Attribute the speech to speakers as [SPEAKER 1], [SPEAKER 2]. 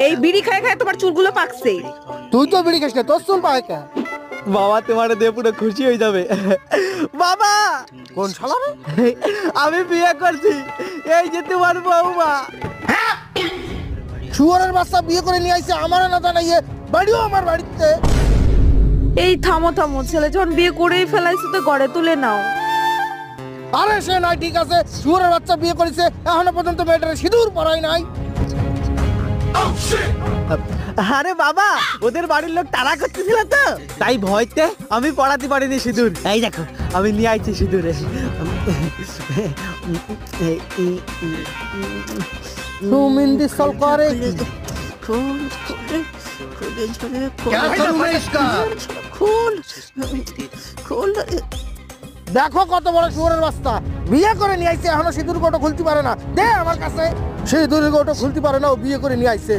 [SPEAKER 1] এই বিড়ি খায় খায় তোমার চুলগুলো পাকছে।
[SPEAKER 2] তুই তো বিড়ি খাস না, তোর চুল পায় কে?
[SPEAKER 3] বাবা তোমার দিয়ে পুরো খুশি হয়ে যাবে। বাবা
[SPEAKER 2] কোন শালা রে?
[SPEAKER 3] আমি বিয়ে করছি, এই যে তোমার বউমা।
[SPEAKER 2] শুয়োরের বাচ্চা বিয়ে করে নিয়ে আইছে, আমার না জানাইয়ে বাড়িও আমার বাড়িতে।
[SPEAKER 1] এই থামো থামো, ছেলে যখন বিয়ে করেই ফেলাইছে তো ঘরে তুলে নাও।
[SPEAKER 2] আরে সে নাই, ঠিক আছে, শুয়োরের বাচ্চা বিয়ে করেছে, এখনো পর্যন্ত মেয়েটারে সিঁদুর পরাই নাই।
[SPEAKER 3] আরে বাবা, ওদের বাড়ির লোক তাড়া করতেছিল তো, তাই ভয়তে আমি পড়াতে পারিনি সিঁদুর। এই দেখো আমি নিয়ে আইছি সিঁদুরে।
[SPEAKER 2] সুমিন্দি সল করে
[SPEAKER 3] খুল খুল।
[SPEAKER 2] দেখো কত বড় শুয়োরের বাচ্চা, বিয়ে করে নিয়ে আইছে, এখনো সিঁদুর গোটো খুলতে পারে না। দে আমার কাছে, সিঁদুরের গোটো খুলতে পারে না, ও বিয়ে করে নিয়ে আইছে।